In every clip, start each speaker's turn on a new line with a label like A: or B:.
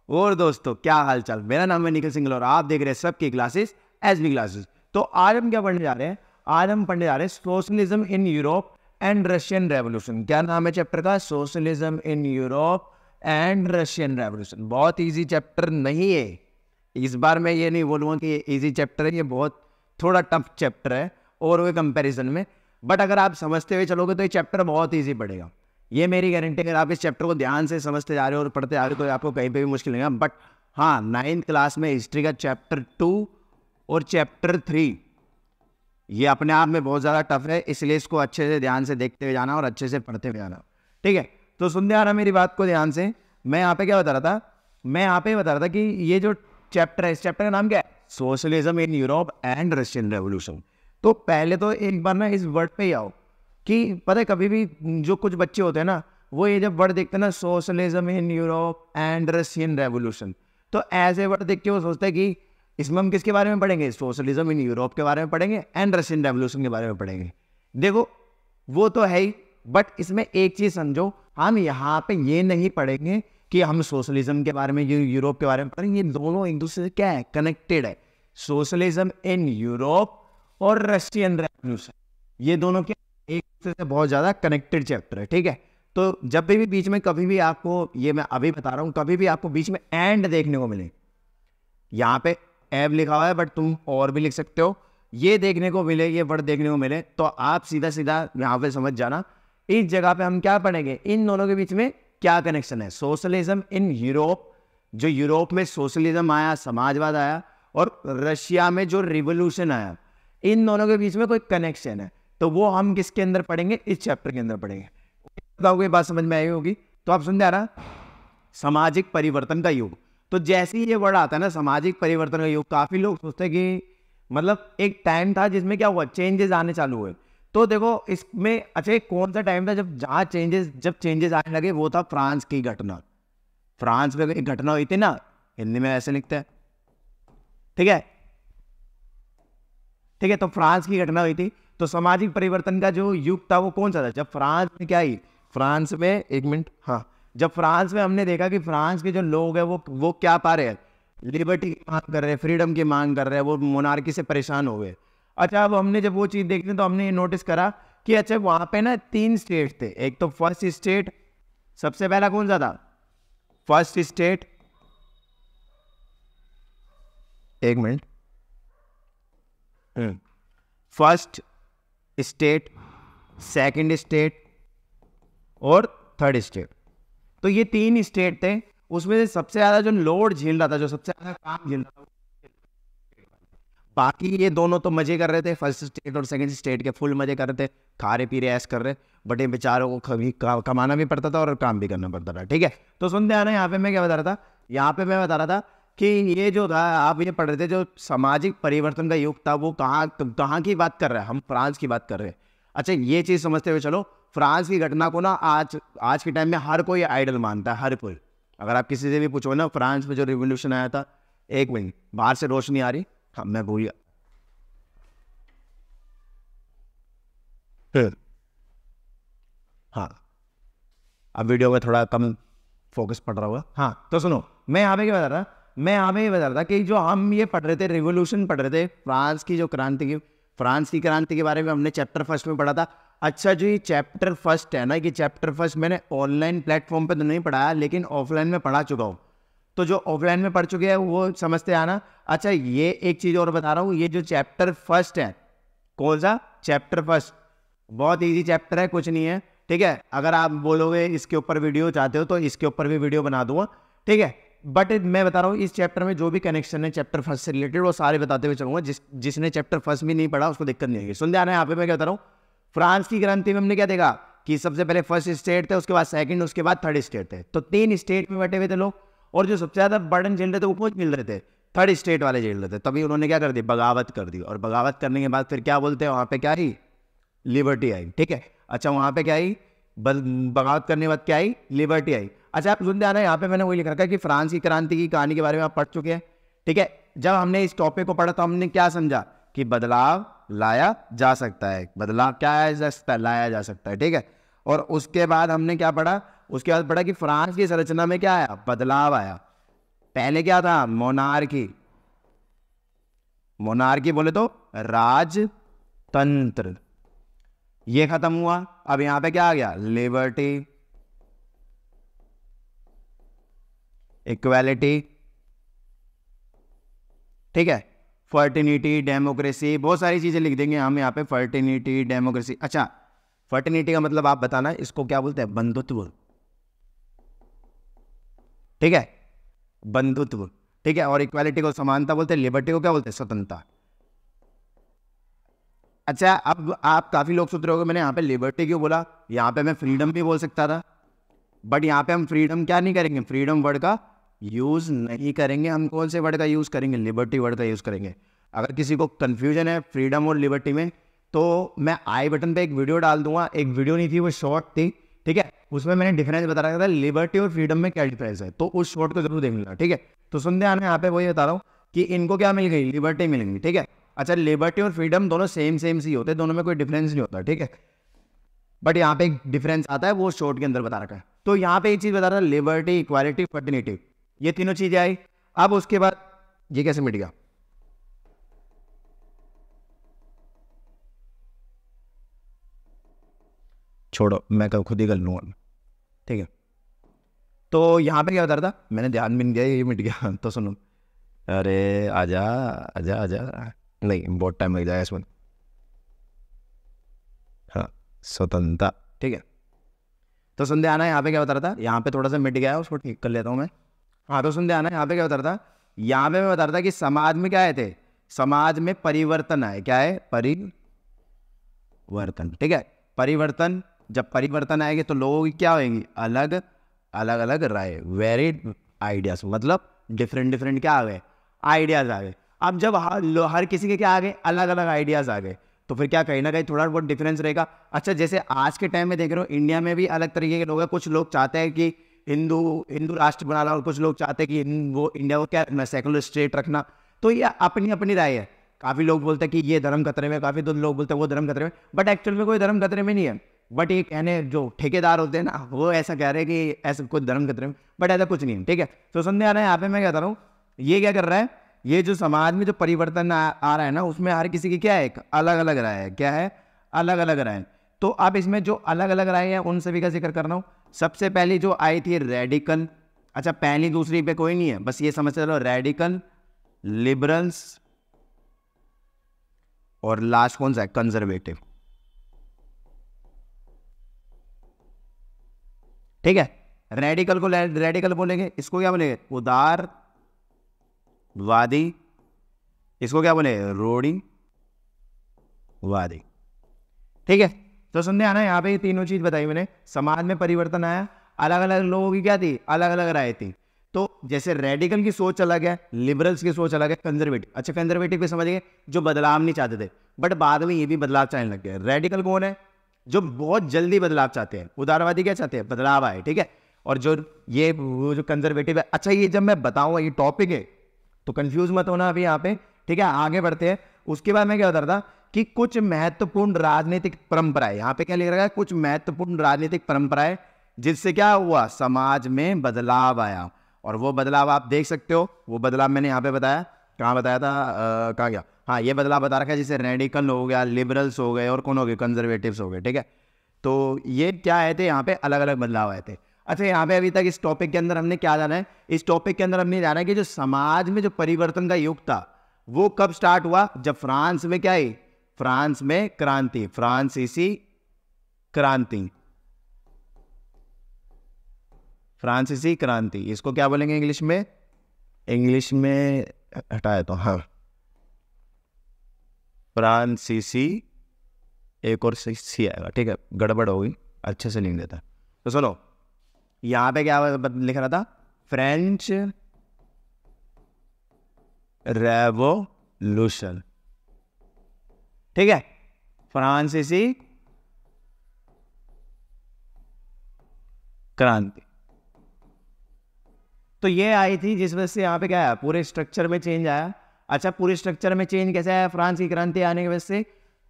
A: और दोस्तों क्या हाल चाल। मेरा नाम है निखिल सिंह और आप देख रहे हैं सबकी क्लासेस एसबी क्लासेस। तो आज हम क्या पढ़ने जा रहे हैं? आज हम पढ़ने जा रहे हैं socialism in Europe and Russian revolution. क्या नाम है चैप्टर का? Socialism in Europe and Russian revolution. बहुत इजी चैप्टर नहीं है। इस बार मैं ये नहीं बोलूँगा कि ये इजी चैप्टर है, ये बहुत थोड़ा टफ चैप्टर है और वो कंपैरिजन में। बट अगर आप समझते हुए चलोगे तो ये चैप्टर बहुत ईजी पड़ेगा, ये मेरी गारंटी। अगर आप इस चैप्टर को ध्यान से समझते जा रहे हो और पढ़ते जा रहे हो तो आपको कहीं पे भी मुश्किल नहीं है। बट हाँ, 9th क्लास में हिस्ट्री का चैप्टर 2 और चैप्टर 3 ये अपने आप में बहुत ज़्यादा टफ है, इसलिए इसको अच्छे से ध्यान से देखते हुए जाना और अच्छे से पढ़ते हुए जाना। ठीक है, तो सुनते आना मेरी बात को ध्यान से। मैं यहाँ पे क्या बता रहा था? मैं यहाँ पे बता रहा था कि ये जो चैप्टर है, इस चैप्टर का नाम क्या है? Socialism in Europe and Russian revolution. तो पहले तो एक बार ना इस वर्ड पे ही आओ कि पता है, कभी भी जो कुछ बच्चे होते हैं ना, वो ये जब वर्ड देखते हैं ना, socialism in Europe and Russian revolution, तो ऐसे वर्ड देख के वो सोचते हैं कि इसमें हम किसके बारे में पढ़ेंगे? सोशलिज्म इन यूरोप के बारे में पढ़ेंगे एंड रशियन रेवोल्यूशन के बारे में पढ़ेंगे। देखो वो तो है ही, बट इसमें एक चीज समझो, हम यहाँ पे ये नहीं पढ़ेंगे कि हम सोशलिज्म के बारे में, यूरोप के बारे में पढ़ेंगे। ये दोनों एक दूसरे से क्या है? कनेक्टेड है। सोशलिज्म इन यूरोप और रशियन रेवोल्यूशन, ये दोनों क्या एक दूसरे से बहुत ज्यादा कनेक्टेड चैप्टर है। ठीक है, तो जब भी बीच में कभी भी आपको, ये मैं अभी बता रहा हूं, कभी भी आपको बीच में एंड देखने को मिले, यहाँ पे एब लिखा हुआ है बट तुम और भी लिख सकते हो, ये देखने को मिले, ये वर्ड देखने को मिले, तो आप सीधा सीधा यहाँ पे समझ जाना इस जगह पे हम क्या पढ़ेंगे, इन दोनों के बीच में क्या कनेक्शन है। सोशलिज्म इन यूरोप, जो यूरोप में सोशलिज्म आया, समाजवाद आया, और रशिया में जो रिवोल्यूशन आया, इन दोनों के बीच में कोई कनेक्शन है, तो वो हम किसके अंदर पढ़ेंगे? इस चैप्टर के अंदर पढ़ेंगे। बताओ ये बात समझ में आई होगी। तो आप समझ आ रहा, सामाजिक परिवर्तन का युग। तो जैसे ही ये वर्ड आता है ना, सामाजिक परिवर्तन का युग, काफी लोग सोचते हैं कि मतलब एक टाइम था जिसमें क्या हुआ, चेंजेस आने चालू हुए। तो देखो इसमें अच्छा कौन सा टाइम था जब चेंजेस आने लगे? वो था फ्रांस की घटना। फ्रांस में एक घटना हुई थी ना, हिंदी में ऐसे लिखते हैं, ठीक है, ठीक है। तो फ्रांस की घटना हुई थी। तो सामाजिक परिवर्तन का जो युग था वो कौन सा था? जब फ्रांस में क्या आई, फ्रांस में, एक मिनट, हाँ, जब फ्रांस में हमने देखा कि फ्रांस के जो लोग हैं वो क्या पा रहे हैं? लिबर्टी की मांग कर रहे हैं, फ्रीडम की मांग कर रहे हैं, वो मोनार्की से परेशान हो गए। अच्छा, अब हमने जब वो चीज़ देखी तो हमने ये नोटिस करा कि अच्छा वहाँ पे ना 3 स्टेट थे। एक तो फर्स्ट स्टेट, सबसे पहला कौन सा था? फर्स्ट स्टेट, एक minute, first state, second state और थर्ड स्टेट। तो ये 3 स्टेट थे। उसमें से सबसे ज्यादा जो लोड झेल रहा था, जो सबसे ज्यादा काम झेल रहा था, बाकी ये दोनों तो मजे कर रहे थे, फर्स्ट स्टेट और सेकंड स्टेट के फुल मजे कर रहे थे, खा रहे पी रहे ऐश कर रहे, बट ये बेचारों को कभी कमाना भी पड़ता था और काम भी करना पड़ता था। ठीक है, तो सुनते आना, यहाँ पे मैं क्या बता रहा था? यहाँ पे मैं बता रहा था कि ये जो था, आप ये पढ़ रहे थे, जो सामाजिक परिवर्तन का युग था, वो कहाँ की बात कर रहा है? हम फ्रांस की बात कर रहे हैं। अच्छा, ये चीज़ समझते हुए चलो, फ्रांस की घटना को ना आज के टाइम में हर कोई आइडल मानता है, हर कोई। अगर आप किसी से भी पूछो ना, फ्रांस में जो रिवोल्यूशन आया था, एक मिनट, बाहर से रोशनी आ रही, हाँ मैं भूल गया, हाँ अब वीडियो में थोड़ा कम फोकस पड़ रहा होगा। हाँ, तो सुनो, मैं यहाँ पे क्या बता रहा, मैं यहाँ पे ये बता रहा था कि जो हम ये पढ़ रहे थे, रिवोल्यूशन पढ़ रहे थे, फ्रांस की जो क्रांति की, फ्रांस की क्रांति के बारे में हमने चैप्टर फर्स्ट में पढ़ा था। अच्छा, जो ये चैप्टर फर्स्ट है ना, कि चैप्टर फर्स्ट मैंने ऑनलाइन प्लेटफॉर्म पे तो नहीं पढ़ाया, लेकिन ऑफलाइन में पढ़ा चुका हूँ। तो जो ऑफलाइन में पढ़ चुके हैं वो समझते आना। अच्छा, ये एक चीज़ और बता रहा हूँ, ये जो चैप्टर फर्स्ट है, कौन सा? चैप्टर फर्स्ट बहुत इजी चैप्टर है, कुछ नहीं है। ठीक है, अगर आप बोलोगे इसके ऊपर वीडियो चाहते हो तो इसके ऊपर भी वीडियो बना दूंगा। ठीक है, बट मैं बता रहा हूँ, इस चैप्टर में जो भी कनेक्शन है चैप्टर फर्स्ट से रिलेटेड, वो सारे बताते हुए चलूंगा। जिसने चैप्टर फर्स्ट भी नहीं पढ़ा उसको दिक्कत नहीं आएगी। सुन जाना, यहाँ पे मैं क्या बता रहा हूँ, फ्रांस की क्रांति में हमने क्या देखा कि सबसे पहले फर्स्ट स्टेट थे, उसके बाद सेकंड, उसके बाद थर्ड स्टेट थे। तो 3 स्टेट में बैठे हुए थे लोग, और जो सबसे ज्यादा बर्डन झेल रहे थे वो कौन झेल रहे थे? थर्ड स्टेट वाले झेल रहे थे। तभी उन्होंने क्या कर दी? बगावत कर दी। और बगावत करने के बाद फिर क्या बोलते हैं, वहां पे क्या आई? लिबर्टी आई। ठीक है, अच्छा वहां पे क्या आई? बगावत करने के बाद क्या आई? लिबर्टी आई। अच्छा, आप सुनते आना, यहाँ पे मैंने वही लिख रखा है कि फ्रांस की क्रांति की कहानी के बारे में आप पढ़ चुके हैं। ठीक है, जब हमने इस टॉपिक को पढ़ा तो हमने क्या समझा कि बदलाव लाया जा सकता है, बदलाव क्या है? लाया जा सकता है। ठीक है, और उसके बाद हमने क्या पढ़ा? उसके बाद पढ़ा कि फ्रांस की संरचना में क्या आया? बदलाव आया। पहले क्या था, मोनार्की, मोनार्की बोले तो राजतंत्र, ये खत्म हुआ। अब यहां पे क्या आ गया, लिबर्टी, इक्वालिटी, ठीक है, फर्टिनिटी, डेमोक्रेसी, बहुत सारी चीजें लिख देंगे हम यहाँ पे, फर्टिनिटी, डेमोक्रेसी। अच्छा, फर्टिनिटी का मतलब आप बताना इसको क्या बोलते हैं, बंधुत्व, ठीक है, बंधुत्व, ठीक है। और इक्वालिटी को समानता बोलते हैं, लिबर्टी को क्या बोलते हैं, स्वतंत्रता। अच्छा, अब आप काफी लोग सोच रहे होंगे मैंने यहाँ पे लिबर्टी क्यों बोला, यहाँ पे मैं फ्रीडम भी बोल सकता था, बट यहाँ पे हम फ्रीडम क्या नहीं करेंगे, फ्रीडम वर्ड का यूज नहीं करेंगे। हम कौन से वर्ड का यूज करेंगे, लिबर्टी वर्ड का यूज करेंगे। अगर किसी को कंफ्यूजन है फ्रीडम और लिबर्टी में, तो मैं आई बटन पे एक वीडियो डाल दूंगा, एक वीडियो नहीं थी, वो शॉर्ट थी, ठीक है, उसमें मैंने डिफरेंस बता रखा था लिबर्टी और फ्रीडम में क्या डिफरेंस है, तो उस शॉर्ट को जरूर देख लेना, ठीक है। तो सुनते आना, यहाँ पे वही बता रहा हूँ कि इनको क्या मिल गई, लिबर्टी मिल गई, ठीक है। अच्छा, लिबर्टी और फ्रीडम दोनों सेम सी होते हैं, दोनों में कोई डिफरेंस नहीं होता, ठीक है, बट यहाँ पे एक डिफरेंस आता है, वो शॉर्ट के अंदर बता रखा है। तो यहाँ पे एक चीज बता रहा है, लिबर्टी, इक्वालिटी, फर्टिनिटी, ये तीनों चीजें आई। अब उसके बाद ये कैसे मिट गया, छोड़ो, मैं खुद ही कर लूंगा, ठीक है। तो यहाँ पे क्या बता रहा था, मैंने ध्यान भी नहीं दिया, ये मिट गया। तो सुनो, अरे आजा आजा आजा, नहीं बहुत टाइम लग जाएगा इसमें, हाँ, स्वतंत्रता, ठीक है। तो सुनते आना, यहाँ पे क्या बता रहा था, यहाँ पे थोड़ा सा मिट गया है, उसको ठीक कर लेता हूँ मैं। हाँ, तो सुनते आना, यहाँ पे क्या बता रहा था, यहाँ पे मैं बता रहा था कि समाज में क्या आए थे, समाज में परिवर्तन आए, क्या है, परिवर्तन, ठीक है, परिवर्तन। जब परिवर्तन आएंगे तो लोगों की क्या होंगी, अलग अलग अलग राय, वेरिड आइडियाज, मतलब डिफरेंट डिफरेंट क्या आ गए, आइडियाज आ गए। अब जब हर किसी के क्या आ गए, अलग अलग आइडियाज आ गए, तो फिर क्या कहीं ना कहीं थोड़ा बहुत डिफरेंस रहेगा। अच्छा, जैसे आज के टाइम में देख रहे हो, इंडिया में भी अलग तरीके के लोग हैं, कुछ लोग चाहते हैं कि हिंदू हिंदू राष्ट्र बना ला, और कुछ लोग चाहते हैं कि वो इंडिया को क्या रखना, सेकुलर स्टेट रखना। तो ये अपनी अपनी राय है। काफी लोग बोलते हैं कि ये धर्म खतरे में, काफी लोग बोलते हैं वो धर्म खतरे में, बट एक्चुअल में कोई धर्म खतरे में नहीं है। बट ये कहने जो ठेकेदार होते हैं ना, वो ऐसा कह रहे हैं कि ऐसा कोई धर्म खतरे में, बट ऐसा कुछ नहीं है, ठीक है। तो सुनने आ रहा है, यहाँ पे मैं कहता रहा हूँ, ये क्या कर रहा है, ये जो समाज में जो परिवर्तन आ रहा है ना, उसमें हर किसी की क्या है, एक अलग अलग राय है, क्या है, अलग अलग राय। तो अब इसमें जो अलग अलग राय है उन सभी का जिक्र कर रहा हूँ। सबसे पहली जो आई थी, रेडिकल। अच्छा, पहली दूसरी पे कोई नहीं है, बस ये समझ चलो, रेडिकल, लिबरल्स, और लास्ट कौन सा है, कंजर्वेटिव, ठीक है। रेडिकल को रेडिकल बोलेंगे, इसको क्या बोलेंगे, उदारवादी, इसको क्या बोलेंगे, रूढ़िवादी, ठीक है। तो सुनने आना, यहाँ पे ये तीनों चीज बताई मैंने। समाज में परिवर्तन आया, अलग अलग लोगों की क्या थी, अलग अलग राय थी। तो जैसे रेडिकल की सोच अलग है, लिबरल्स की सोच अलग है, कंजर्वेटिव। अच्छा, कंजर्वेटिव पे समझ गए, जो बदलाव नहीं चाहते थे, बट बाद में ये भी बदलाव चाहने लग गए। रेडिकल कौन है, जो बहुत जल्दी बदलाव चाहते हैं। उदारवादी क्या चाहते हैं, बदलाव आए, ठीक है। और जो ये वो जो कंजर्वेटिव है, अच्छा ये जब मैं बताऊंगा, ये टॉपिक है तो कंफ्यूज मत होना अभी यहाँ पे, ठीक है। आगे बढ़ते हैं। उसके बाद मैं क्या बता रहा था कि कुछ महत्वपूर्ण राजनीतिक परंपराएं, यहाँ पे क्या लिख रखा है, कुछ महत्वपूर्ण राजनीतिक परंपराएं, जिससे क्या हुआ, समाज में बदलाव आया। और वो बदलाव आप देख सकते हो, वो बदलाव मैंने यहाँ पे बताया, कहाँ बताया था, कहाँ गया, हाँ, ये बदलाव बता रखा है, जैसे रेडिकल हो गया, लिबरल्स हो गए, और कौन हो गए, कंजर्वेटिव्स हो गए, ठीक है। तो ये क्या आए थे, यहाँ पे अलग अलग बदलाव आए थे। अच्छा, यहाँ पे अभी तक इस टॉपिक के अंदर हमने क्या जाना है, इस टॉपिक के अंदर हमने जाना है कि जो समाज में जो परिवर्तन का युग था, वो कब स्टार्ट हुआ, जब फ्रांस में क्या है, फ्रांस में क्रांति, फ्रांसीसी क्रांति, फ्रांसीसी क्रांति, इसको क्या बोलेंगे इंग्लिश में, इंग्लिश में हटाया तो, हाँ, फ्रांसीसी, एक और सी आएगा, ठीक है, गड़बड़ हो गई, अच्छे से लिख देता। तो सुनो, यहां पे क्या लिख रहा था, फ्रेंच रेवोल्यूशन, ठीक है, फ्रांसीसी क्रांति। तो ये आई थी, जिस वजह से यहाँ पे क्या आया, पूरे स्ट्रक्चर में चेंज आया। अच्छा, पूरे स्ट्रक्चर में चेंज कैसे आया, फ्रांस की क्रांति आने की वजह से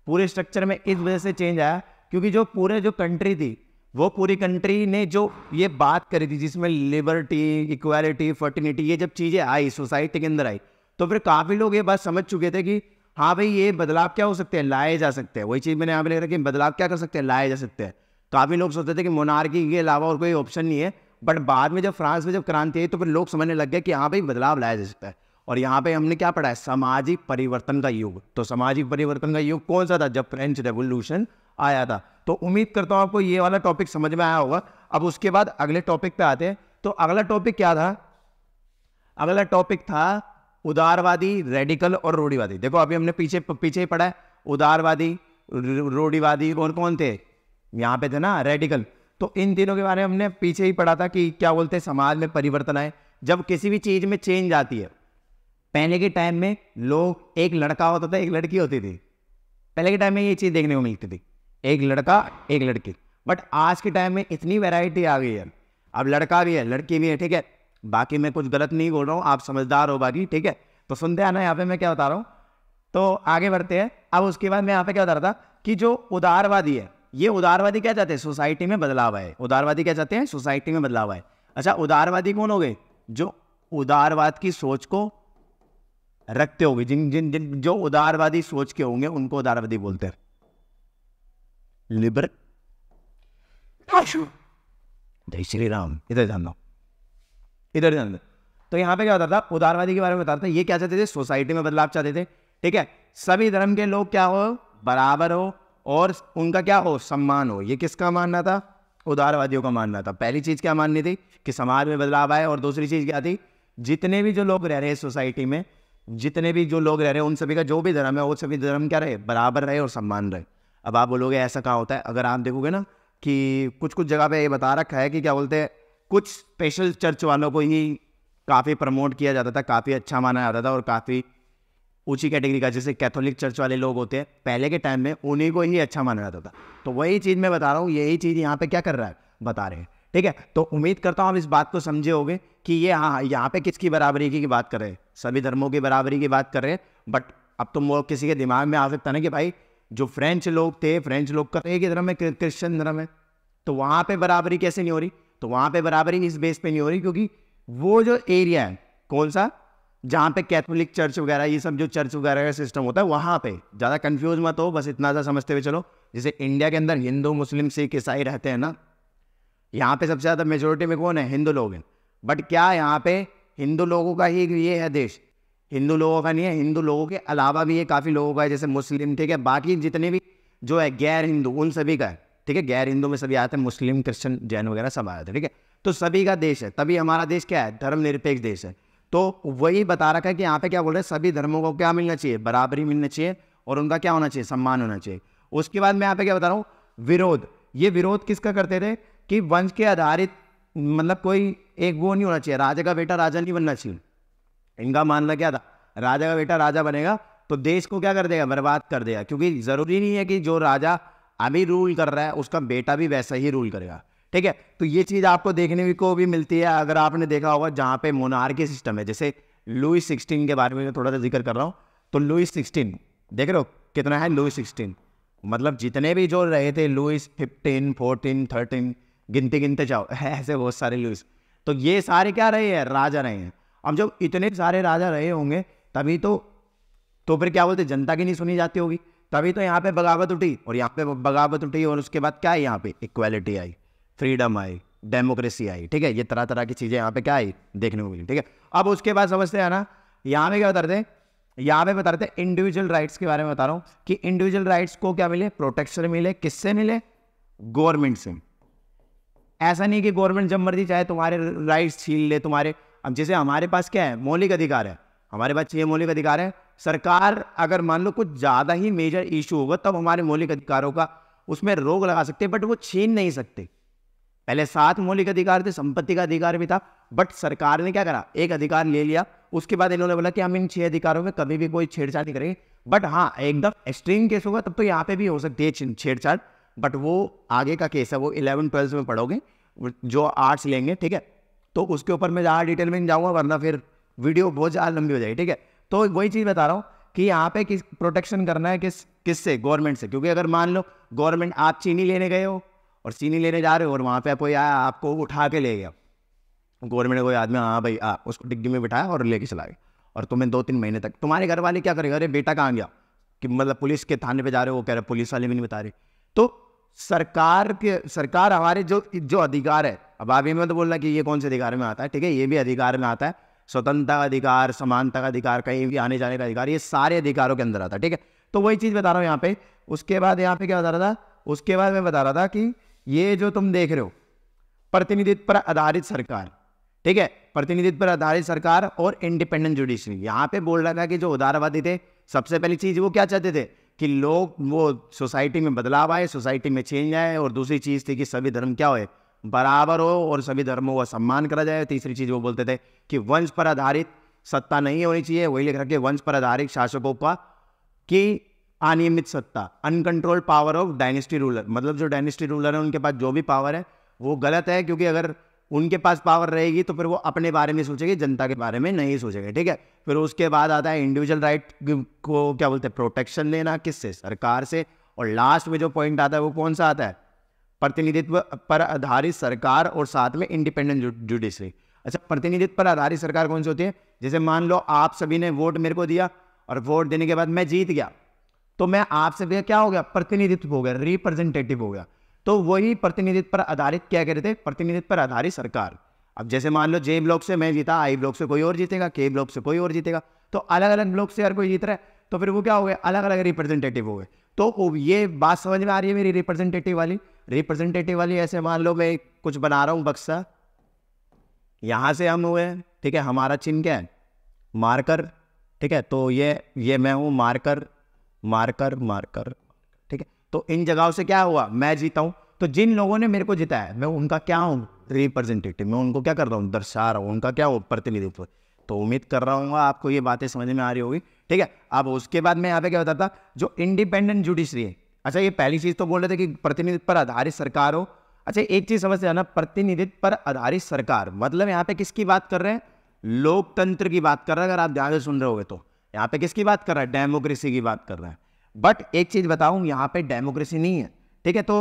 A: पूरे स्ट्रक्चर में इस वजह से चेंज आया, क्योंकि जो पूरे जो कंट्री थी वो पूरी कंट्री ने जो ये बात करी थी जिसमें लिबर्टी, इक्वालिटी, फर्टिनिटी, ये जब चीज़ें आई सोसाइटी के अंदर आई, तो फिर काफ़ी लोग ये बात समझ चुके थे कि हाँ भाई ये बदलाव क्या हो सकते हैं, लाए जा सकते हैं। वही चीज़ मैंने यहाँ पे लिख रखी है, बदलाव क्या कर सकते हैं, लाए जा सकते हैं। काफ़ी लोग सोचते थे कि मोनार्की के अलावा और कोई ऑप्शन नहीं है, बट बाद में जब फ्रांस में जब क्रांति आई तो फिर लोग समझने लग गए कि हाँ भाई बदलाव लाया जा सकता है। और यहाँ पे हमने क्या पढ़ा है, सामाजिक परिवर्तन का युग। तो सामाजिक परिवर्तन का युग कौन सा था, जब फ्रेंच रेवोल्यूशन आया था। तो उम्मीद करता हूँ आपको ये वाला टॉपिक समझ में आया होगा। अब उसके बाद अगले टॉपिक पे आते हैं। तो अगला टॉपिक क्या था, अगला टॉपिक था उदारवादी, रेडिकल और रूढ़िवादी। देखो अभी हमने पीछे ही पढ़ा है, उदारवादी, रूढ़िवादी और कौन थे यहाँ पे थे ना, रेडिकल। तो इन तीनों के बारे में हमने पीछे ही पढ़ा था कि क्या बोलते हैं, समाज में परिवर्तन आए जब किसी भी चीज में चेंज आती है। पहले के टाइम में लोग, एक लड़का होता था, एक लड़की होती थी। पहले के टाइम में ये चीज देखने को मिलती थी, एक लड़का एक लड़की। बट आज के टाइम में इतनी वैरायटी आ गई है, अब लड़का भी है लड़की भी है, ठीक है। बाकी मैं कुछ गलत नहीं बोल रहा हूँ, आप समझदार हो बाकी, ठीक है। तो सुनते हैं ना यहाँ पे मैं क्या बता रहा हूँ। तो आगे बढ़ते हैं। अब उसके बाद मैं यहाँ पे क्या बता रहा था कि जो उदारवादी है, ये उदारवादी क्या चाहते हैं, सोसाइटी में बदलाव आए। उदारवादी क्या चाहते हैं, सोसाइटी में बदलाव आए। अच्छा, उदारवादी कौन हो गए, जो उदारवाद की सोच को रखते होंगे, जिन जिन जिन जो उदारवादी सोच के होंगे उनको उदारवादी बोलते हैं। लिबर, जय श्री राम, इधर जान दो, इधर जान दो। तो यहाँ पे क्या होता था, उदारवादी के बारे में बताता था। ये क्या चाहते थे, सोसाइटी में बदलाव चाहते थे, ठीक है। सभी धर्म के लोग क्या हो, बराबर हो और उनका क्या हो, सम्मान हो। ये किसका मानना था, उदारवादियों का मानना था। पहली चीज क्या माननी थी कि समाज में बदलाव आए, और दूसरी चीज क्या थी, जितने भी जो लोग रह रहे हैं सोसाइटी में, जितने भी जो लोग रह रहे हैं उन सभी का जो भी धर्म है वो सभी धर्म क्या रहे, बराबर रहे और सम्मान रहे। अब आप बोलोगे ऐसा कहाँ होता है, अगर आप देखोगे ना कि कुछ कुछ जगह पे ये बता रखा है कि क्या बोलते हैं, कुछ स्पेशल चर्च वालों को ही काफ़ी प्रमोट किया जाता था, काफ़ी अच्छा माना जाता था और काफ़ी ऊंची कैटेगरी का, जैसे कैथोलिक चर्च वाले लोग होते हैं पहले के टाइम में, उन्हीं को ही अच्छा माना जाता था। तो वही चीज़ मैं बता रहा हूँ, यही चीज़ यहाँ पे क्या कर रहा है, बता रहे हैं, ठीक है। तो उम्मीद करता हूँ आप इस बात को समझे होगे कि ये हाँ यहाँ पे किसकी बराबरी की बात कर रहे हैं, सभी धर्मों की बराबरी की बात कर रहे हैं। बट अब तुम वो किसी के दिमाग में आ सकता ना कि भाई जो फ्रेंच लोग थे, फ्रेंच लोग का एक ही धर्म है, क्रिश्चियन धर्म है, तो वहाँ पे बराबरी कैसे नहीं हो रही। तो वहाँ पे बराबरी इस बेस पे नहीं हो रही क्योंकि वो जो एरिया है कौन सा, जहाँ पे कैथोलिक चर्च वगैरह ये सब जो चर्च वगैरह का सिस्टम होता है, वहाँ पे ज़्यादा कंफ्यूज मत हो, बस इतना सा समझते हुए चलो। जैसे इंडिया के अंदर हिंदू, मुस्लिम, सिख, ईसाई रहते हैं ना, यहाँ पे सबसे ज़्यादा मेजोरिटी में कौन है, हिंदू लोग हैं। बट क्या यहाँ पे हिंदू लोगों का ही ये है देश, हिंदू लोगों का नहीं है, हिंदू लोगों के अलावा भी ये काफ़ी लोगों का है, जैसे मुस्लिम, ठीक है। बाकी जितने भी जो है गैर हिंदू, उन सभी का है, ठीक है। गैर हिंदू में सभी आते हैं, मुस्लिम, क्रिश्चियन, जैन वगैरह सब आते हैं, ठीक है। तो सभी का देश है, तभी हमारा देश क्या है, धर्मनिरपेक्ष देश है। तो वही बता रखा है कि यहाँ पे क्या बोल रहे हैं, सभी धर्मों को क्या मिलना चाहिए, बराबरी मिलना चाहिए और उनका क्या होना चाहिए, सम्मान होना चाहिए। उसके बाद मैं यहाँ पे क्या बता रहा हूँ, विरोध। ये विरोध किसका करते थे कि वंश के आधारित, मतलब कोई एक वो नहीं होना चाहिए, राजा का बेटा राजा नहीं बनना चाहिए। इनका मानना क्या था, राजा का बेटा राजा बनेगा तो देश को क्या कर देगा, बर्बाद कर देगा। क्योंकि जरूरी नहीं है कि जो राजा अभी रूल कर रहा है उसका बेटा भी वैसा ही रूल करेगा, ठीक है। तो ये चीज़ आपको देखने को भी मिलती है, अगर आपने देखा होगा जहाँ पे मोनार्की सिस्टम है। जैसे लुई 16 के बारे में थोड़ा सा जिक्र कर रहा हूँ, तो लुई 16 देख रहे हो कितना है, लुई 16 मतलब जितने भी जो रहे थे, लुई 15, 14, 13, गिनते जाओ ऐसे बहुत सारे लुईस। तो ये सारे क्या रहे हैं, राजा रहे हैं। अब जब इतने सारे राजा रहे होंगे तभी तो फिर क्या बोलते, जनता की नहीं सुनी जाती होगी, तभी तो यहाँ पे बगावत उठी। और यहाँ पे बगावत उठी और उसके बाद क्या है, यहाँ पे इक्वालिटी आई, फ्रीडम आई, डेमोक्रेसी आई, ठीक है। ये तरह तरह की चीज़ें यहाँ पे क्या आई, देखने को मिली, ठीक है। अब उसके बाद समझते हैं ना, यहाँ पे क्या बता रहे थे, यहाँ पे बता रहे थे इंडिविजुअल राइट्स के बारे में बता रहा हूँ कि इंडिविजुअल राइट्स को क्या मिले, प्रोटेक्शन मिले। किससे मिले, गवर्नमेंट से। ऐसा नहीं कि गवर्नमेंट जब मर्जी चाहे तुम्हारे राइट्स छीन ले तुम्हारे। अब जैसे हमारे पास क्या है, मौलिक अधिकार है, हमारे पास ये मौलिक अधिकार है। सरकार अगर मान लो कुछ ज़्यादा ही मेजर इशू होगा तब हमारे मौलिक अधिकारों का उसमें रोक लगा सकते हैं, बट वो छीन नहीं सकते। पहले 7 मौलिक अधिकार थे, संपत्ति का अधिकार भी था, बट सरकार ने क्या करा, एक अधिकार ले लिया। उसके बाद इन्होंने बोला कि हम इन 6 अधिकारों में कभी भी कोई छेड़छाड़ नहीं करेंगे। बट हाँ, एकदम एक्सट्रीम केस होगा तब तो यहाँ पे भी हो सकती है छेड़छाड़, बट वो आगे का केस है, वो 11-12 में पढ़ोगे जो आर्ट्स लेंगे, ठीक है। तो उसके ऊपर मैं ज़्यादा डिटेल में नहीं जाऊँगा वरना फिर वीडियो बहुत ज़्यादा लंबी हो जाएगी, ठीक है। तो वही चीज़ बता रहा हूँ कि यहाँ पे किस प्रोटेक्शन करना है, किससे, गवर्नमेंट से। क्योंकि अगर मान लो गवर्नमेंट, आप चीनी लेने गए हो और चीनी लेने जा रहे हो और वहाँ पे कोई आया आपको उठा के ले गया, गवर्नमेंट कोई आदमी, हाँ भाई उसको डिग्गी में बिठाया और लेके चला गया, और तुम्हें 2-3 महीने तक तुम्हारे घर वाले क्या करेगा, अरे बेटा कहाँ गया, कि मतलब पुलिस के थाने पे जा रहे हो, वो कह रहे पुलिस वाले भी नहीं बता रहे। तो सरकार हमारे जो अधिकार है, अब आप में तो बोल रहा कि ये कौन से अधिकार में आता है, ठीक है, ये भी अधिकार में आता है, स्वतंत्रता का अधिकार, समानता का अधिकार, कहीं भी आने जाने का अधिकार, ये सारे अधिकारों के अंदर आता है, ठीक है। तो वही चीज़ बता रहा हूँ यहाँ पे। उसके बाद यहाँ पे क्या बता रहा था, उसके बाद मैं बता रहा था कि ये जो तुम देख रहे हो प्रतिनिधित्व पर आधारित सरकार, ठीक है, प्रतिनिधित्व पर आधारित सरकार और इंडिपेंडेंट जुडिशरी, यहाँ पे बोल रहा था कि जो उदारवादी थे, सबसे पहली चीज वो क्या चाहते थे कि लोग वो सोसाइटी में बदलाव आए, सोसाइटी में चेंज आए, और दूसरी चीज थी कि सभी धर्म क्या हो, बराबर हो और सभी धर्मों का सम्मान करा जाए। तीसरी चीज वो बोलते थे कि वंश पर आधारित सत्ता नहीं होनी चाहिए, वही लिख रखे वंश पर आधारित शासकों का कि अनियमित सत्ता, uncontrolled power of dynasty ruler, मतलब जो डायनेस्टी रूलर है उनके पास जो भी पावर है वो गलत है, क्योंकि अगर उनके पास पावर रहेगी तो फिर वो अपने बारे में सोचेंगे, जनता के बारे में नहीं सोचेंगे, ठीक है। फिर उसके बाद आता है इंडिविजुअल राइट को क्या बोलते हैं, प्रोटेक्शन लेना, किससे, सरकार से। और लास्ट में जो पॉइंट आता है वो कौन सा आता है, प्रतिनिधित्व पर आधारित सरकार और साथ में इंडिपेंडेंट जुडिशरी। अच्छा, प्रतिनिधित्व पर आधारित सरकार कौन सी होती है, जैसे मान लो आप सभी ने वोट मेरे को दिया और वोट देने के बाद मैं जीत गया, तो मैं आपसे क्या हो गया, प्रतिनिधित्व हो गया, रिप्रेजेंटेटिव हो गया। तो वही प्रतिनिधित्व पर आधारित क्या कहते थे, प्रतिनिधित्व पर आधारित सरकार। अब जैसे मान लो जे ब्लॉक से मैं जीता, आई ब्लॉक से कोई और जीतेगा, के ब्लॉक से कोई और जीतेगा, तो अलग अलग ब्लॉक से हर कोई जीत रहा है, तो फिर वो क्या हो गया, अलग अलग रिप्रेजेंटेटिव हो गए। तो ये बात समझ में आ रही है मेरी, रिप्रेजेंटेटिव वाली। ऐसे मान लो मैं कुछ बना रहा हूं बक्सा, यहां से हम हुए, ठीक है, हमारा चिन्ह क्या है, मार्कर, ठीक है, तो ये मैं हूं मार्कर, ठीक है। तो इन जगहों से क्या हुआ, मैं जीता हूं, तो जिन लोगों ने मेरे को जिताया मैं उनका क्या हूं, रिप्रेजेंटेटिव, मैं उनको क्या कर रहा हूं, दर्शा रहा हूं, उनका क्या हो, प्रतिनिधित्व। तो उम्मीद कर रहा हूँ आपको ये बातें समझ में आ रही होगी, ठीक है। अब उसके बाद मैं यहाँ पे क्या बताता, जो इंडिपेंडेंट जुडिशरी है। अच्छा, ये पहली चीज तो बोल रहे थे कि प्रतिनिधित्व पर आधारित सरकार हो। अच्छा, एक चीज समझ जाना, प्रतिनिधित्व पर आधारित सरकार मतलब यहाँ पे किसकी बात कर रहे हैं, लोकतंत्र की बात कर रहे हैं। अगर आप ध्यान से सुन रहे होगे तो यहाँ पे किसकी बात कर रहा है, डेमोक्रेसी की बात कर रहा है। बट एक चीज बताऊं, यहाँ पे डेमोक्रेसी नहीं है, ठीक है। तो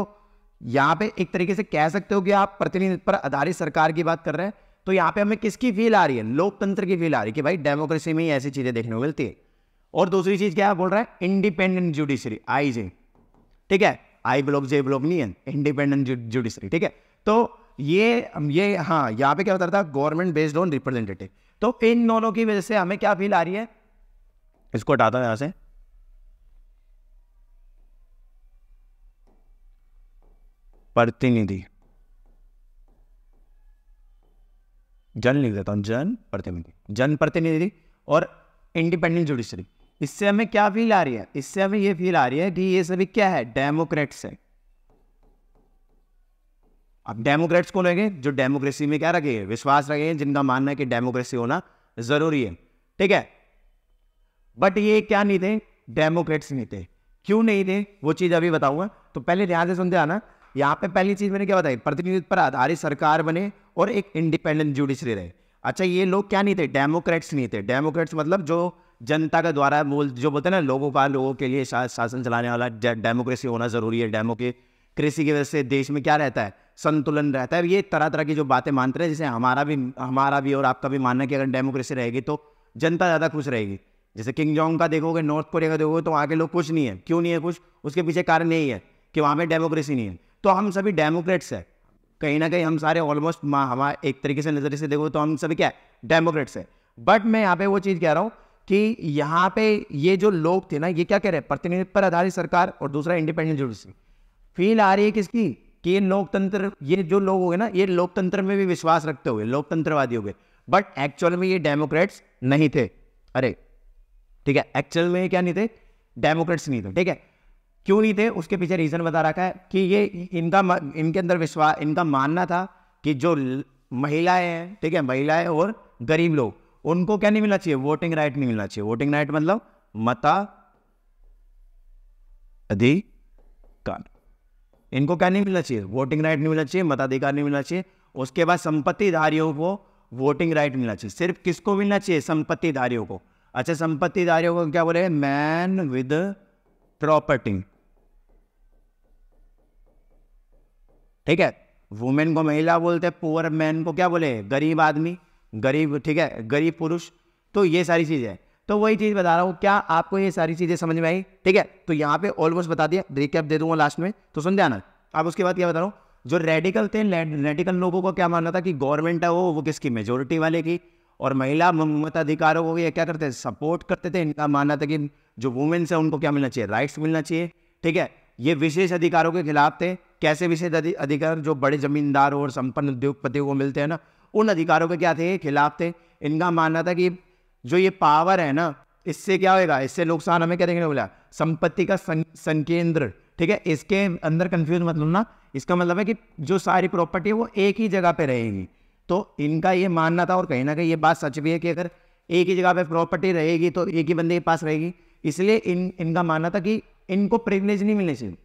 A: यहाँ पे एक तरीके से कह सकते हो कि आप प्रतिनिधित्व पर आधारित सरकार की बात कर रहे हैं, तो यहाँ पे हमें किसकी फील आ रही है, लोकतंत्र की फील आ रही है कि भाई डेमोक्रेसी में ही ऐसी चीजें देखने को मिलती है। और दूसरी चीज क्या बोल रहा है, इंडिपेंडेंट जुडिशरी, आई जे, ठीक है, आई ब्लॉक जे ब्लॉक नहीं है, इंडिपेंडेंट जुडिशरी, ठीक है। तो ये हाँ, यहाँ पे क्या होता था, गवर्नमेंट बेस्ड ऑन रिप्रेजेंटेटिव। तो इन दोनों की वजह से हमें क्या फील आ रही है, इसको हटाता हूं यहां से, प्रतिनिधि, जन लिख देता हूं, जन प्रतिनिधि और इंडिपेंडेंट जुडिशरी। इससे हमें क्या फील आ रही है, इससे हमें ये फील आ रही है कि ये सभी क्या है, डेमोक्रेट्स है। अब डेमोक्रेट्स कौन होंगे, जो डेमोक्रेसी में क्या रखे, विश्वास रखे, जिनका मानना है कि डेमोक्रेसी होना जरूरी है, ठीक है। बट ये क्या नहीं थे, डेमोक्रेट्स नहीं थे। क्यों नहीं थे वो चीज अभी बताऊंगा, तो पहले ध्यान से सुनते आना। यहाँ पे पहली चीज मैंने क्या बताई, प्रतिनिधित्व पर आधारित सरकार बने और एक इंडिपेंडेंट जुडिशरी रहे। अच्छा, ये लोग क्या नहीं थे, डेमोक्रेट्स नहीं थे। डेमोक्रेट्स मतलब जो जनता के द्वारा जो बोलते हैं ना, लोगों के लिए शासन चलाने वाला, डेमोक्रेसी होना जरूरी है। डेमोक्रेसी की वजह से देश में क्या रहता है, संतुलन रहता है। ये तरह तरह की जो बातें मानते हैं, जैसे हमारा भी और आपका भी मानना है कि अगर डेमोक्रेसी रहेगी तो जनता ज्यादा खुश रहेगी। जैसे किंग जोंग का देखोगे, नॉर्थ कोरिया का देखोगे, तो वहाँ के लोग खुश नहीं है। क्यों नहीं है खुश, उसके पीछे कारण यही है कि वहाँ पे डेमोक्रेसी नहीं है। तो हम सभी डेमोक्रेट्स है, कहीं ना कहीं हम सारे ऑलमोस्ट, हमारे एक तरीके से नजरिए से देखो तो हम सभी क्या है, डेमोक्रेट्स है। बट मैं यहाँ पे वो चीज कह रहा हूँ कि यहाँ पे ये जो लोग थे ना, ये क्या कह रहे हैं, प्रतिनिधित्व पर आधारित सरकार और दूसरा इंडिपेंडेंट जुडिशरी। फील आ रही है किसकी, कि ये लोकतंत्र, ये जो लोग हो गए ना, ये लोकतंत्र में भी विश्वास रखते हुए लोकतंत्रवादी हो गए। बट एक्चुअल में ये डेमोक्रेट्स नहीं थे, अरे ठीक है, एक्चुअल में क्या नहीं थे, डेमोक्रेट्स नहीं थे, ठीक है। क्यों नहीं थे, उसके पीछे रीजन बता रखा है कि ये इनके अंदर विश्वास, इनका मानना था कि जो महिलाएं हैं, ठीक है, महिलाएं और गरीब लोग, उनको क्या नहीं मिलना चाहिए, वोटिंग राइट नहीं मिलना चाहिए। वोटिंग राइट मतलब मताधिकार, इनको क्या नहीं मिलना चाहिए, वोटिंग राइट नहीं मिलना चाहिए, मताधिकार नहीं मिलना चाहिए। उसके बाद संपत्तिधारियों को वोटिंग राइट मिलना चाहिए। सिर्फ किसको मिलना चाहिए, संपत्तिधारियों को। अच्छा, संपत्तिधारियों को क्या बोले, मैन विद प्रॉपर्टी, ठीक है। वुमेन को महिला बोलते हैं, पुअर मैन को क्या बोले, गरीब आदमी, गरीब, ठीक है, गरीब पुरुष। तो ये सारी चीज़ें हैं। तो वही चीज़ बता रहा हूँ, क्या आपको ये सारी चीज़ें समझ में आई? ठीक है, तो यहाँ पे ऑलमोस्ट बता दिया, रिकैप दे दूंगा लास्ट में, तो सुन ध्यान। अब उसके बाद क्या बता रहा हूँ, जो रेडिकल थे, रेडिकल लोगों को क्या मानना था कि गवर्नमेंट है वो किसकी, मेजोरिटी वाले की, और महिला मताधिकारों को ये क्या करते थे, सपोर्ट करते थे। इनका मानना था कि जो वुमेन्स है उनको क्या मिलना चाहिए, राइट्स मिलना चाहिए। ठीक है, ये विशेष अधिकारों के खिलाफ थे। कैसे विशेष अधिकार, जो बड़े जमींदारों और संपन्न उद्योगपतियों को मिलते हैं ना, उन अधिकारों के क्या थे, खिलाफ थे। इनका मानना था कि जो ये पावर है ना, इससे क्या होगा, इससे नुकसान हमें क्या देखने को मिला, संपत्ति का संकेंद्र। ठीक है, इसके अंदर कंफ्यूज मत लो ना, इसका मतलब है कि जो सारी प्रॉपर्टी है वो एक ही जगह पे रहेगी। तो इनका ये मानना था, और कहीं ना कहीं ये बात सच भी है कि अगर एक ही जगह पे प्रॉपर्टी रहेगी तो एक ही बंदे के पास रहेगी। इसलिए इनका मानना था कि इनको प्रिविलेज नहीं मिलने चाहिए।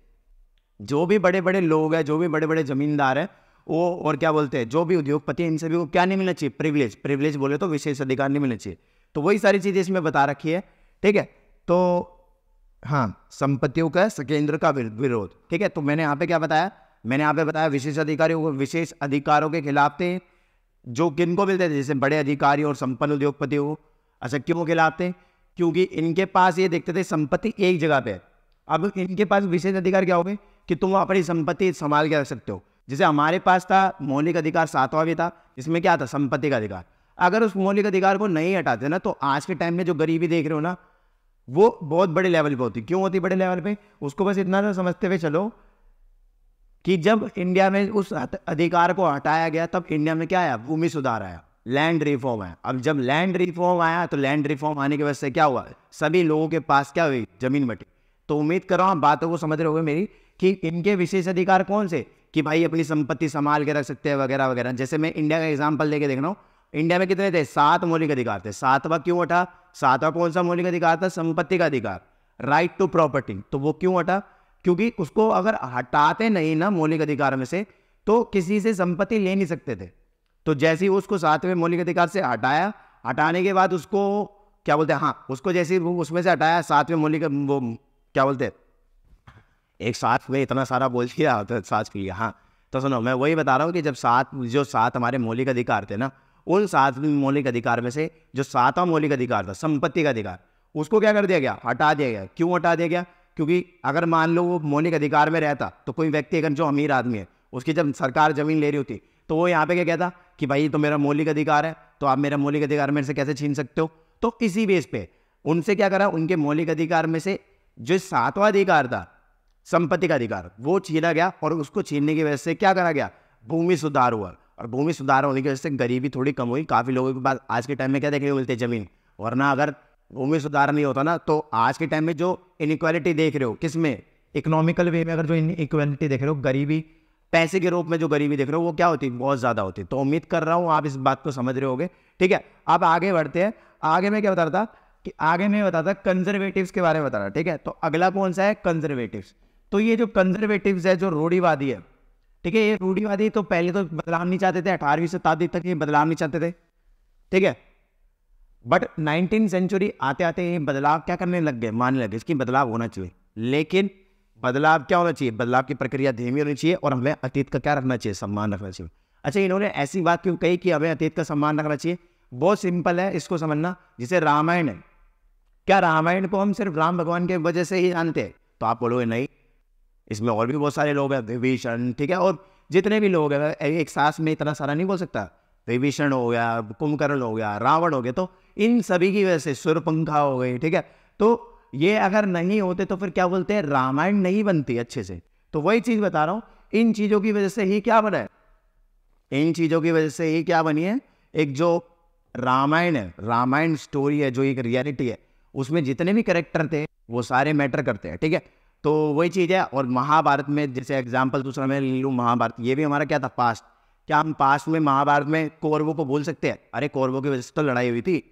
A: जो भी बड़े बड़े लोग हैं, जो भी बड़े बड़े जमींदार हैं, वो और क्या बोलते हैं, जो भी उद्योगपति, इनसे भी वो क्या नहीं मिलना चाहिए, प्रिविलेज। प्रिविलेज बोले तो विशेष अधिकार नहीं मिलना चाहिए। तो वही सारी चीज़ें इसमें बता रखी है। ठीक है, तो हाँ, संपत्तियों का केंद्र का विरोध। ठीक है, तो मैंने यहाँ पे क्या बताया, मैंने यहाँ पे बताया विशेष अधिकारों के खिलाफ थे, जो किनको मिलते थे, जैसे बड़े अधिकारी और संपन्न उद्योगपतियों को। अच्छा, क्यों खिलाफ थे, क्योंकि इनके पास ये देखते थे संपत्ति एक जगह पे है। अब इनके पास विशेष अधिकार क्या हो गए कि तुम अपनी संपत्ति संभाल के रख सकते हो। जैसे हमारे पास था मौलिक अधिकार 7वां भी था, जिसमें क्या था, संपत्ति का अधिकार। अगर उस मौलिक अधिकार को नहीं हटाते ना, तो आज के टाइम में जो गरीबी देख रहे हो ना, वो बहुत बड़े लेवल पे होती। क्यों होती बड़े लेवल पे, उसको बस इतना सा समझते हुए चलो कि जब इंडिया में उस अधिकार को हटाया गया, तब इंडिया में क्या आया, भूमि सुधार आया, लैंड रिफॉर्म आया। अब जब लैंड रिफॉर्म आया, तो लैंड रिफॉर्म आने की वजह से क्या हुआ, सभी लोगों के पास क्या हुई, जमीन बटी। तो उम्मीद कर रहा हूँ बातों को समझ रहे होगे मेरी, कि इनके विशेष अधिकार कौन से, कि भाई अपनी संपत्ति संभाल के रख सकते हैं वगैरह वगैरह। जैसे मैं इंडिया का एग्जाम्पल लेके देख रहा हूँ, इंडिया में कितने थे, 7 मौलिक अधिकार थे। 7वां क्यों हटा, 7वां कौन सा मौलिक अधिकार था, संपत्ति का अधिकार, राइट टू प्रॉपर्टी। तो वो क्यों हटा, क्योंकि उसको अगर हटाते नहीं ना मौलिक अधिकार में से, तो किसी से संपत्ति ले नहीं सकते थे। तो जैसे ही उसको 7वें मौलिक अधिकार से हटाया, हटाने के बाद उसको क्या बोलते हैं, हाँ, उसको जैसे उसमें से हटाया, 7वें मौलिक, वो क्या बोलते हैं, एक साथ में इतना सारा बोल दिया तो साथ किया। हाँ, तो सुनो, मैं वही बता रहा हूँ कि जब 7 हमारे मौलिक अधिकार थे ना, उन 7 मौलिक अधिकार में से जो 7वां मौलिक अधिकार था, संपत्ति का अधिकार, उसको क्या कर दिया गया, हटा दिया गया। क्यों हटा दिया गया, क्योंकि अगर मान लो वो मौलिक अधिकार में रहता, तो कोई व्यक्ति अगर जो अमीर आदमी है, उसकी जब सरकार जमीन ले रही होती, तो वो यहाँ पे क्या कहता कि भाई तो मेरा मौलिक अधिकार है, तो आप मेरा मौलिक अधिकार मेरे से कैसे छीन सकते हो। तो इसी बेस पे उनसे क्या करा, उनके मौलिक अधिकार में से जो 7वां अधिकार था, संपत्ति का अधिकार, वो छीना गया। और उसको छीनने की वजह से क्या करा गया, भूमि सुधार हुआ। और भूमि सुधार होने की वजह से गरीबी थोड़ी कम हुई। काफ़ी लोगों के पास आज के टाइम में क्या देखने को मिलती है, जमीन। वरना अगर भूमि सुधार नहीं होता ना, तो आज के टाइम में जो इनइक्वालिटी देख रहे हो, किस में, इकोनॉमिकल वे में, अगर जो इनइक्वालिटी देख रहे हो, गरीबी, पैसे के रूप में जो गरीबी देख रहे हो, वो क्या होती है, बहुत ज़्यादा होती है। तो उम्मीद कर रहा हूँ आप इस बात को समझ रहे होगे। ठीक है, अब आगे बढ़ते हैं। आगे मैं क्या बता रहा था कि आगे मैं बताता कंजर्वेटिव्स के बारे में बता रहा। ठीक है, तो अगला कौन सा है, कंजर्वेटिव्स। तो ये जो कंजर्वेटिव्स है, जो रूढ़िवादी है, ठीक है, ये रूढ़िवादी तो पहले तो बदलाव नहीं चाहते थे, 18वीं शताब्दी तक ये बदलाव नहीं चाहते थे। ठीक है, बट 19वीं सेंचुरी आते आते ये बदलाव क्या करने लग गए, मानने लगे इसकी बदलाव होना चाहिए। लेकिन बदलाव क्या होना चाहिए, बदलाव की प्रक्रिया धीमी होनी चाहिए, और हमें अतीत का क्या रखना चाहिए, सम्मान रखना चाहिए। अच्छा, इन्होंने ऐसी बात क्यों कही कि हमें अतीत का सम्मान रखना चाहिए, बहुत सिंपल है, इसको समझना। जैसे रामायण है, क्या रामायण को हम सिर्फ राम भगवान के वजह से ही जानते हैं, तो आप बोलोगे नहीं, इसमें और भी बहुत सारे लोग हैं, विभीषण, ठीक है, और जितने भी लोग हैं, एक सांस में इतना सारा नहीं बोल सकता। विभीषण हो गया, कुंभकर्ण हो गया, रावण हो गया, तो इन सभी की वजह से शूर्पणखा हो गई। ठीक है, तो ये अगर नहीं होते तो फिर क्या बोलते हैं, रामायण नहीं बनती अच्छे से। तो वही चीज बता रहा हूं, इन चीजों की वजह से ही क्या बना है, इन चीजों की वजह से ही क्या बनी है, एक जो रामायण है, रामायण स्टोरी है, जो एक रियलिटी है, उसमें जितने भी कैरेक्टर थे वो सारे मैटर करते हैं। ठीक है, तो वही चीज़ है। और महाभारत में, जैसे एग्जाम्पल दूसरा मैं ले लूँ, महाभारत, ये भी हमारा क्या था, पास्ट। क्या हम पास्ट में महाभारत में कौरवों को बोल सकते हैं, अरे कौरवों की वजह से तो लड़ाई हुई थी,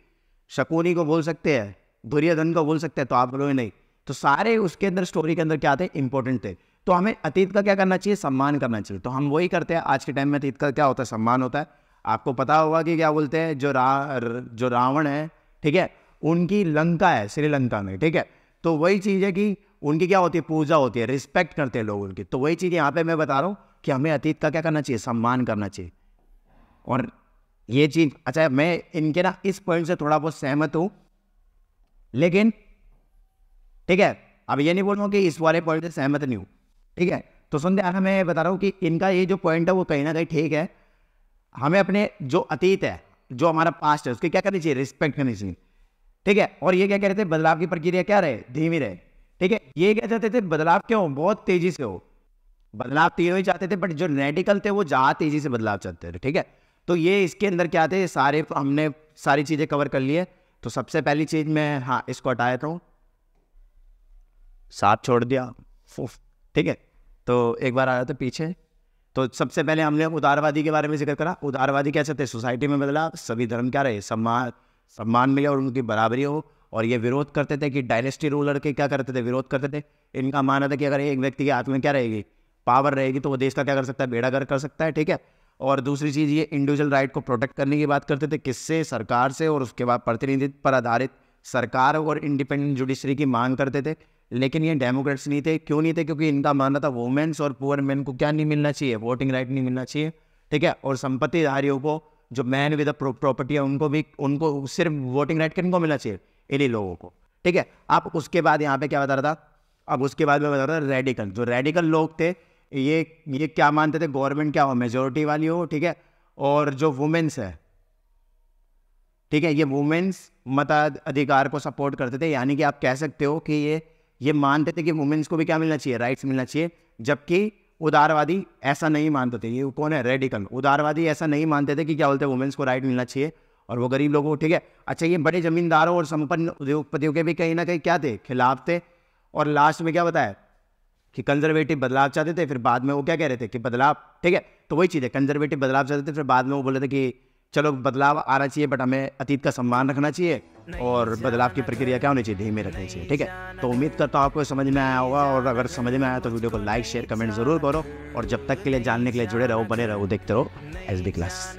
A: शकुनी को बोल सकते हैं, दुर्योधन को बोल सकते हैं, तो आप बोलोगे नहीं। तो सारे उसके अंदर स्टोरी के अंदर क्या थे, इंपॉर्टेंट थे। तो हमें अतीत का क्या करना चाहिए, सम्मान करना चाहिए। तो हम वही करते हैं। आज के टाइम में अतीत का क्या होता है, सम्मान होता है। आपको पता होगा कि क्या बोलते हैं, जो रावण है, ठीक है, उनकी लंका है श्रीलंका में। ठीक है, तो वही चीज़ है कि उनकी क्या होती है, पूजा होती है, रिस्पेक्ट करते हैं लोग उनकी। तो वही चीज़ यहाँ पे मैं बता रहा हूँ कि हमें अतीत का क्या करना चाहिए, सम्मान करना चाहिए। और ये चीज़, अच्छा मैं इनके ना इस पॉइंट से थोड़ा बहुत सहमत हूँ, लेकिन ठीक है, अब ये नहीं बोल रहा हूँ कि इस वाले पॉइंट से सहमत नहीं हूँ, ठीक है। तो सुन ध्यान, मैं बता रहा हूँ कि इनका ये जो पॉइंट है वो कहीं ना कहीं ठीक है। हमें अपने जो अतीत है, जो हमारा पास्ट है, उसकी क्या करनी चाहिए, रिस्पेक्ट करनी चाहिए, ठीक है। और ये क्या कह रहे थे, बदलाव की प्रक्रिया क्या रहे, धीमी रहे, ठीक है। ये क्या चाहते थे, बदलाव क्यों, बहुत तेजी से हो, बदलाव तीनों ही चाहते थे, बट जो रेडिकल थे वो ज़्यादा तेजी से बदलाव चाहते थे, ठीक है। तो ये इसके अंदर क्या थे, सारे हमने सारी चीज़ें कवर कर ली है। तो सबसे पहली चीज़ मैं, हाँ इसको हटा देता हूँ, साथ छोड़ दिया, ठीक है। तो एक बार आ जाते पीछे। तो सबसे पहले हमने उदारवादी के बारे में जिक्र करा। उदारवादी क्या चाहते हैं, सोसाइटी में बदलाव, सभी धर्म क्या रहे, सम्मान मिले और उनकी बराबरी हो। और ये विरोध करते थे कि डायनेस्टी रूलर के क्या करते थे, विरोध करते थे। इनका मानना था कि अगर एक व्यक्ति के हाथ में क्या रहेगी, पावर रहेगी, तो वो देश का क्या कर सकता है, बेड़ा गर्क कर सकता है, ठीक है। और दूसरी चीज़, ये इंडिविजुअल राइट को प्रोटेक्ट करने की बात करते थे, किससे, सरकार से। और उसके बाद प्रतिनिधित्व पर आधारित सरकार और इंडिपेंडेंट जुडिशरी की मांग करते थे। लेकिन ये डेमोक्रेट्स नहीं थे, क्यों नहीं थे, क्योंकि इनका मानना था वुमेन्स और पुअर मैन को क्या नहीं मिलना चाहिए, वोटिंग राइट नहीं मिलना चाहिए, ठीक है। और संपत्तिधारियों को, जो मैन विद प्रॉपर्टी है, उनको सिर्फ वोटिंग राइट किनको मिलना चाहिए, इन्हीं लोगों को, ठीक है। अब उसके बाद यहाँ पे क्या बता रहा था, अब उसके बाद मैं बता रहा था रेडिकल, जो रेडिकल लोग थे, ये क्या मानते थे, गवर्नमेंट क्या हो, मेजोरिटी वाली हो, ठीक है। और जो वुमेन्स है, ठीक है, ये वुमेन्स मताधिकार को सपोर्ट करते थे। यानी कि आप कह सकते हो कि ये मानते थे कि वुमेन्स को भी क्या मिलना चाहिए, राइट्स मिलना चाहिए। जबकि उदारवादी ऐसा नहीं मानते थे। ये कौन है, रेडिकल। उदारवादी ऐसा नहीं मानते थे कि क्या बोलते हैं, वुमेन्स को राइट मिलना चाहिए और वो गरीब लोगों को, ठीक है। अच्छा, ये बड़े जमींदारों और संपन्न उद्योगपतियों के भी कहीं ना कहीं क्या थे, खिलाफ थे। और लास्ट में क्या बताया कि कंजर्वेटिव बदलाव चाहते थे, फिर बाद में वो क्या कह रहे थे कि बदलाव, ठीक है। तो वही चीज़ है, कंजर्वेटिव बदलाव चाहते थे, फिर बाद में वो बोले थे कि चलो बदलाव आना चाहिए, बट हमें अतीत का सम्मान रखना चाहिए और बदलाव की प्रक्रिया क्या होनी चाहिए, धीमे रखनी चाहिए, ठीक है। तो उम्मीद करता हूँ आपको समझ में आया होगा, और अगर समझ में आया तो वीडियो को लाइक शेयर कमेंट जरूर करो। और जब तक के लिए जानने के लिए जुड़े रहो, बने रहो, देखते रहो एसबी क्लास।